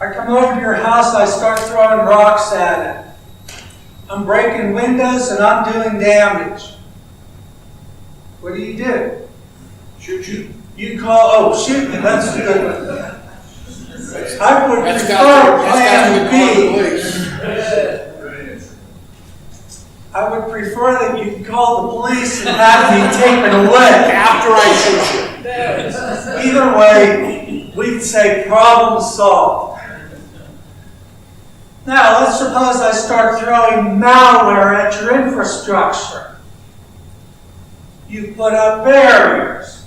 I come over to your house, I start throwing rocks at it. I'm breaking windows and I'm doing damage. What do? Shoot you. You call, oh, shoot me, that's a good one. I would That's prefer got plan to B. I would prefer that you call the police and have me taken away. After I shoot you. Either way, we'd say problem solved. Now, let's suppose I start throwing malware at your infrastructure. You put up barriers.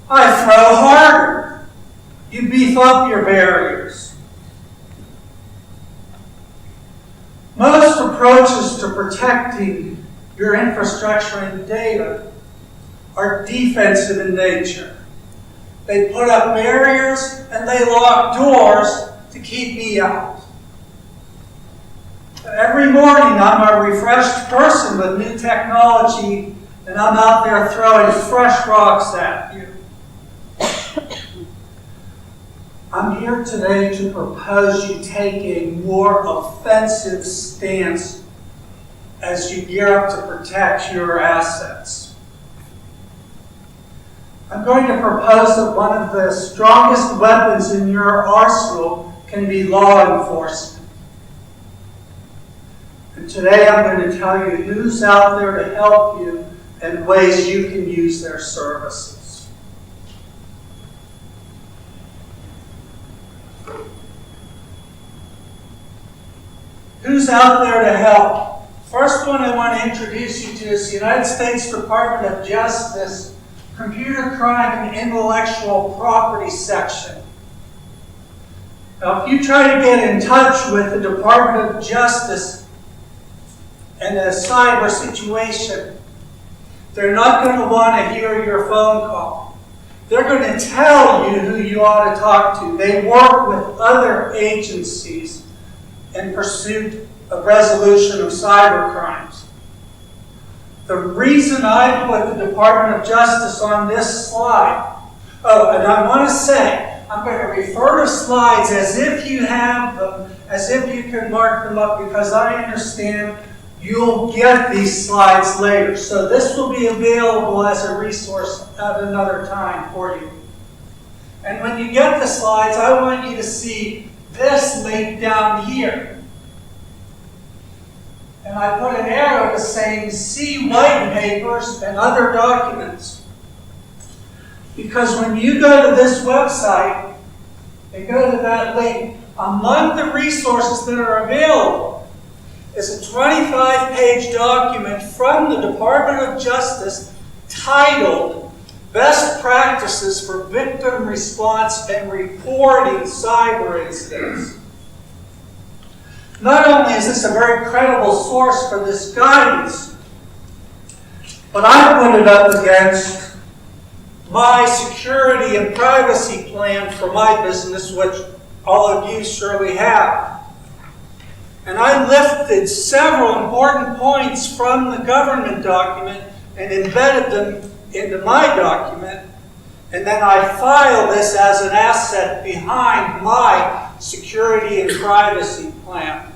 I throw harder. You beef up your barriers. Most approaches to protecting your infrastructure and data are defensive in nature. They put up barriers and they lock doors to keep me out. Every morning I'm a refreshed person with new technology and I'm out there throwing fresh rocks at you. I'm here today to propose you take a more offensive stance as you gear up to protect your assets. I'm going to propose that one of the strongest weapons in your arsenal can be law enforcement. And today I'm going to tell you who's out there to help you and ways you can use their services. Who's out there to help? First one I want to introduce you to is the United States Department of Justice Computer Crime and Intellectual Property Section. Now, if you try to get in touch with the Department of Justice in a cyber situation, they're not going to want to hear your phone call. They're going to tell you who you ought to talk to. They work with other agencies in pursuit of resolution of cyber crimes. The reason I put the Department of Justice on this slide, and I want to say, I'm going to refer to slides as if you have them, as if you can mark them up, because I understand you'll get these slides later. So this will be available as a resource at another time for you. And when you get the slides, I want you to see this link down here. And I put an arrow to saying, see white papers and other documents. Because when you go to this website and go to that link, among the resources that are available is a 25-page document from the Department of Justice titled Best Practices for Victim Response and Reporting Cyber Incidents. Not only is this a very credible source for this guidance, but I put it up against my security and privacy plan for my business, which all of you surely have. And I lifted several important points from the government document and embedded them into my document, and then I file this as an asset behind my security and privacy plan.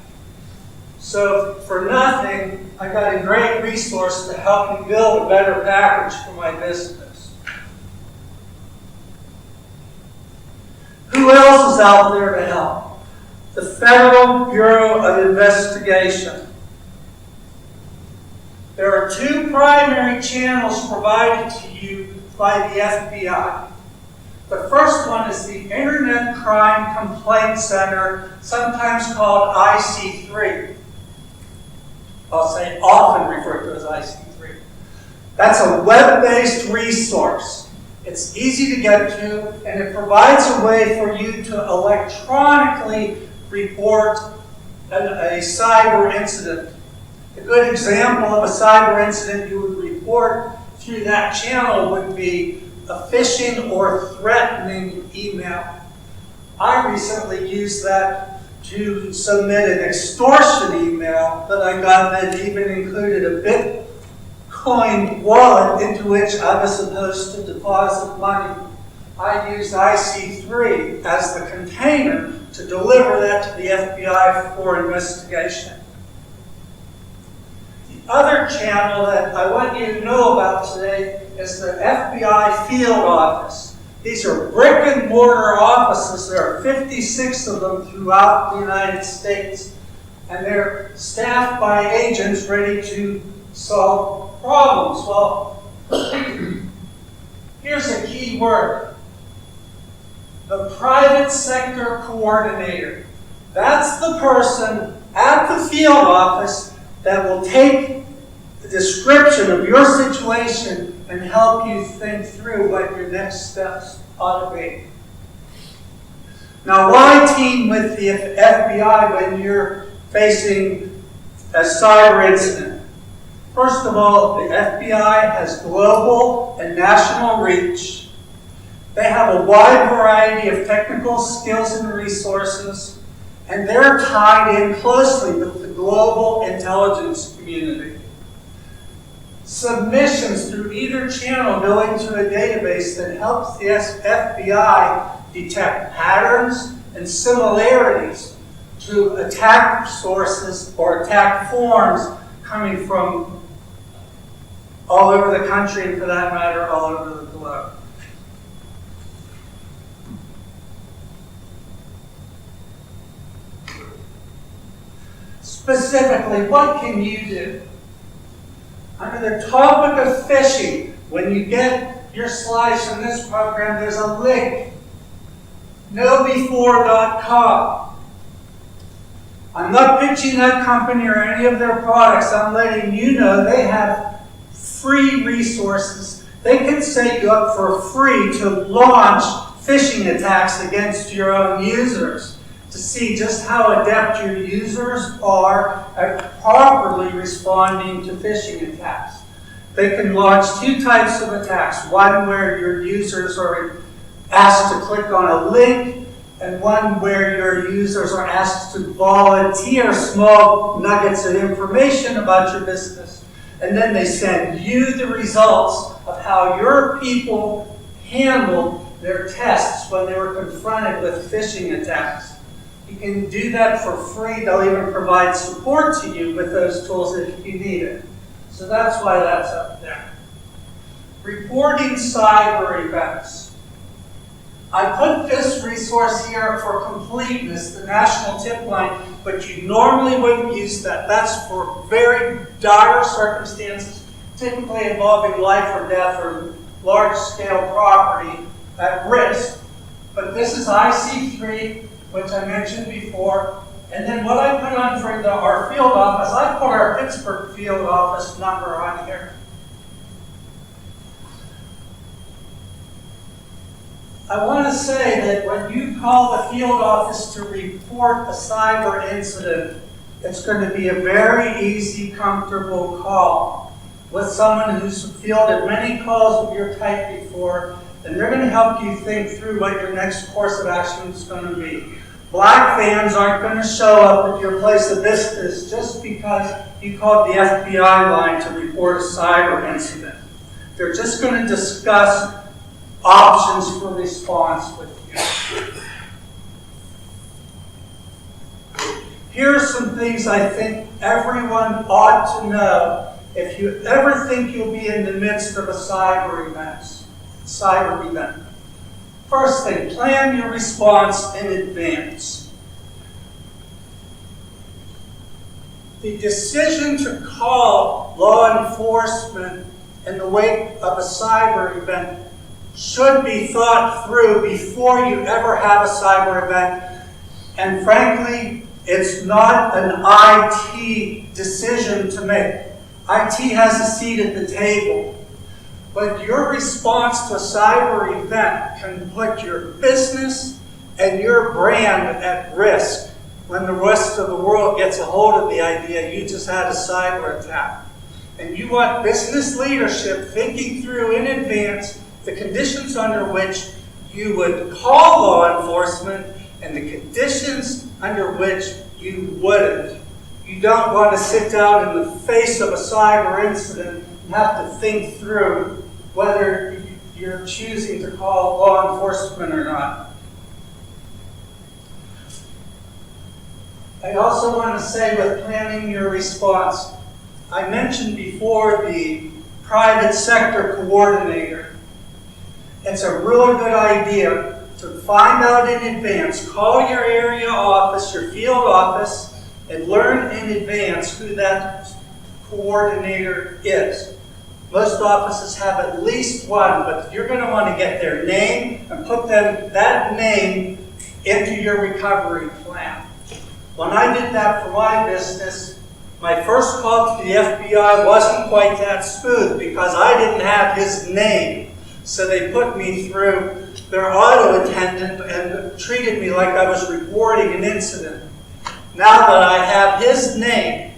So for nothing, I got a great resource to help me build a better package for my business. Who else is out there to help? The Federal Bureau of Investigation. There are two primary channels provided to you by the FBI. The first one is the Internet Crime Complaint Center, sometimes called IC3. I'll say often referred to as IC3. That's a web-based resource. It's easy to get to, and it provides a way for you to electronically report a cyber incident. A good example of a cyber incident you would report through that channel would be a phishing or threatening email. I recently used that to submit an extortion email that I got that even included a Bitcoin wallet into which I was supposed to deposit money. I used IC3 as the container to deliver that to the FBI for investigation. The other channel that I want you to know about today is the FBI field office. These are brick and mortar offices. There are 56 of them throughout the United States. And they're staffed by agents ready to solve problems. Well, here's a key word. The private sector coordinator. That's the person at the field office that will take the description of your situation and help you think through what your next steps ought to be. Now, why team with the FBI when you're facing a cyber incident? First of all, the FBI has global and national reach. They have a wide variety of technical skills and resources, and they're tied in closely with the global intelligence community. Submissions through either channel go into a database that helps the FBI detect patterns and similarities to attack sources or attack forms coming from all over the country, and for that matter, all over the globe. Specifically, what can you do? Under the topic of phishing, when you get your slides from this program, there's a link, knowbefore.com. I'm not pitching that company or any of their products. I'm letting you know they have free resources. They can set you up for free to launch phishing attacks against your own users to see just how adept your users are at properly responding to phishing attacks. They can launch two types of attacks. One where your users are asked to click on a link, and one where your users are asked to volunteer small nuggets of information about your business. And then they send you the results of how your people handled their tests when they were confronted with phishing attacks. You can do that for free. They'll even provide support to you with those tools if you need it. So that's why that's up there. Reporting cyber events. I put this resource here for completeness, the national tip line, but you normally wouldn't use that. That's for very dire circumstances, typically involving life or death or large-scale property at risk. But this is IC3, which I mentioned before. And then what I put on for our field office, I put our Pittsburgh field office number on here. I want to say that when you call the field office to report a cyber incident, it's going to be a very easy, comfortable call with someone who's fielded many calls of your type before, and they're going to help you think through what your next course of action is going to be. Black vans aren't going to show up at your place of business just because you called the FBI line to report a cyber incident. They're just going to discuss options for response with you. Here are some things I think everyone ought to know if you ever think you'll be in the midst of a cyber event. First thing, plan your response in advance. The decision to call law enforcement in the wake of a cyber event should be thought through before you ever have a cyber event. And frankly, it's not an IT decision to make. IT has a seat at the table. But your response to a cyber event can put your business and your brand at risk when the rest of the world gets a hold of the idea you just had a cyber attack. And you want business leadership thinking through in advance the conditions under which you would call law enforcement and the conditions under which you wouldn't. You don't want to sit down in the face of a cyber incident and have to think through whether you're choosing to call law enforcement or not. I also want to say with planning your response, I mentioned before the private sector coordinator. It's a really good idea to find out in advance, call your area office, your field office, and learn in advance who that coordinator is. Most offices have at least one, but you're going to want to get their name and put that name into your recovery plan. When I did that for my business, my first call to the FBI wasn't quite that smooth because I didn't have his name. So they put me through their auto attendant and treated me like I was reporting an incident. Now that I have his name,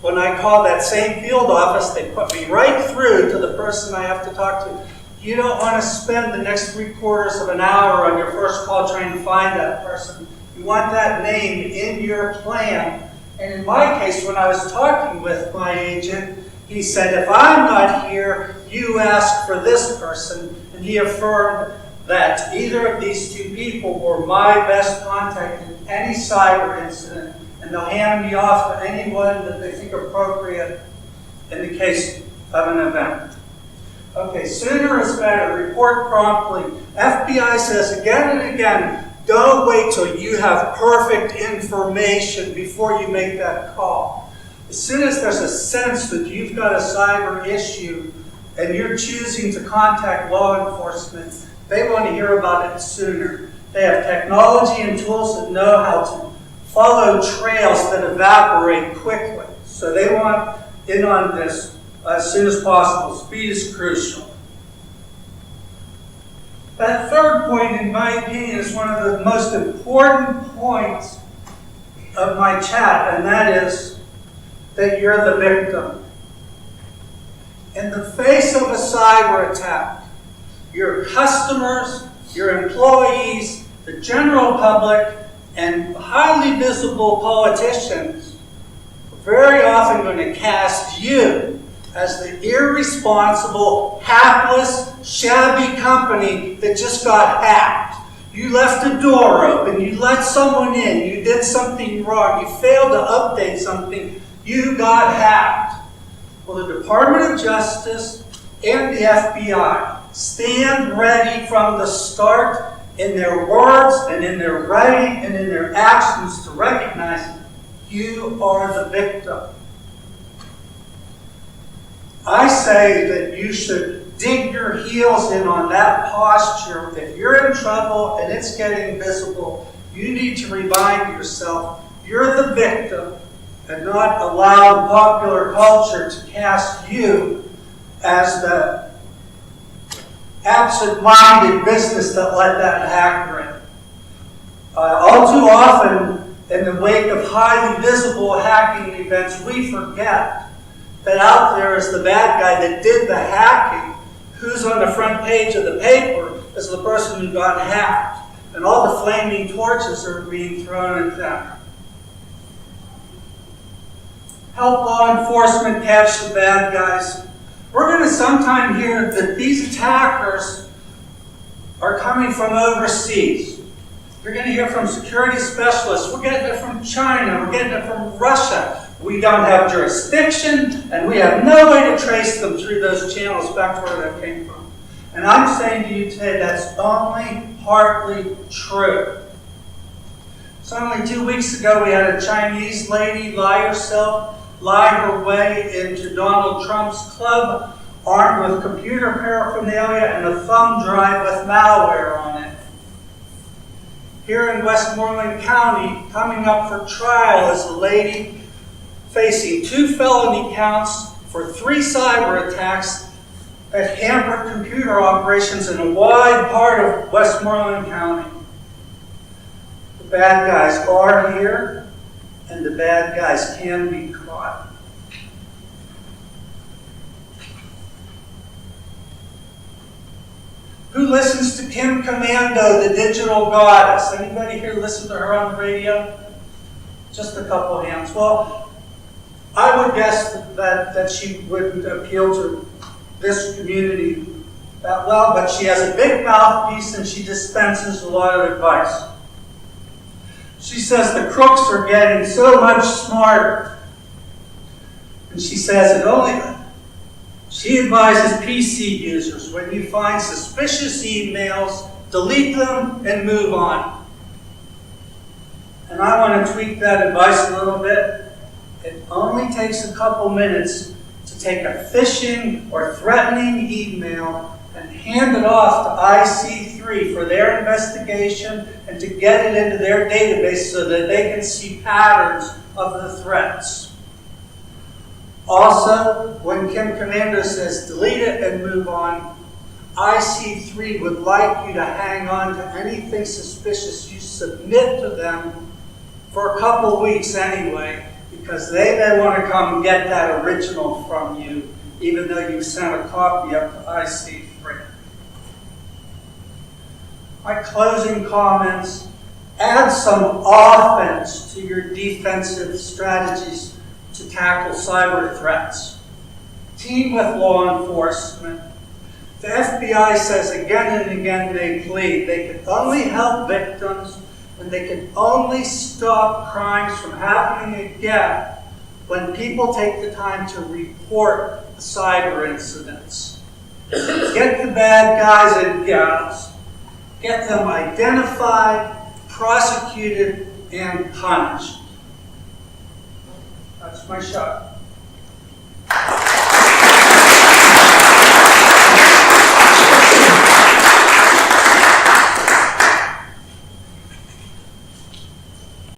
when I call that same field office, they put me right through to the person I have to talk to. You don't want to spend the next 3/4 of an hour on your first call trying to find that person. You want that name in your plan. And in my case, when I was talking with my agent, he said, if I'm not here, you ask for this person. And he affirmed that either of these two people were my best contact in any cyber incident, and they'll hand me off to anyone that they think appropriate in the case of an event. Okay, sooner is better. Report promptly. FBI says again and again, don't wait till you have perfect information before you make that call. As soon as there's a sense that you've got a cyber issue and you're choosing to contact law enforcement, they want to hear about it sooner. They have technology and tools that know how to follow trails that evaporate quickly. So they want in on this as soon as possible. Speed is crucial. That third point, in my opinion, is one of the most important points of my chat, and that is that you're the victim. In the face of a cyber attack, your customers, your employees, the general public, and highly visible politicians are very often going to cast you as the irresponsible, hapless, shabby company that just got hacked. You left a door open, you let someone in, you did something wrong, you failed to update something, you got hacked. Well, the Department of Justice and the FBI stand ready from the start in their words and in their writing and in their actions to recognize you are the victim. I say that you should dig your heels in on that posture. If you're in trouble and it's getting visible, you need to remind yourself you're the victim and not allow popular culture to cast you as the absent-minded business that let that hacker in. All too often, in the wake of highly visible hacking events, we forget that out there is the bad guy that did the hacking. Who's on the front page of the paper is the person who got hacked. And all the flaming torches are being thrown at them. Help law enforcement catch the bad guys. We're going to sometime hear that these attackers are coming from overseas. You're going to hear from security specialists. We're getting it from China. We're getting it from Russia. We don't have jurisdiction, and we have no way to trace them through those channels back to where they came from. And I'm saying to you today, that's only partly true. So only 2 weeks ago, we had a Chinese lady lie her way into Donald Trump's club, armed with computer paraphernalia and a thumb drive with malware on it. Here in Westmoreland County, coming up for trial is a lady facing 2 felony counts for 3 cyber attacks that hampered computer operations in a wide part of Westmoreland County. The bad guys are here, and the bad guys can be caught. Who listens to Kim Commando, the digital goddess? Anybody here listen to her on the radio? Just a couple hands. Well, I would guess that she wouldn't appeal to this community that well, but she has a big mouthpiece and she dispenses a lot of advice. She says the crooks are getting so much smarter. And she says she advises PC users, when you find suspicious emails, delete them and move on. And I want to tweak that advice a little bit. It only takes a couple minutes to take a phishing or threatening email and hand it off to IC3 for their investigation and to get it into their database so that they can see patterns of the threats. Also, when Kim Commando says delete it and move on, IC3 would like you to hang on to anything suspicious you submit to them for a couple weeks anyway, because they may want to come get that original from you, even though you sent a copy up to IC3. My closing comments: add some offense to your defensive strategies to tackle cyber threats. Team with law enforcement. The FBI says again and again they plead they can only help victims and they can only stop crimes from happening again when people take the time to report the cyber incidents. Get the bad guys and gals. Get them identified, prosecuted, and punished. That's my shot.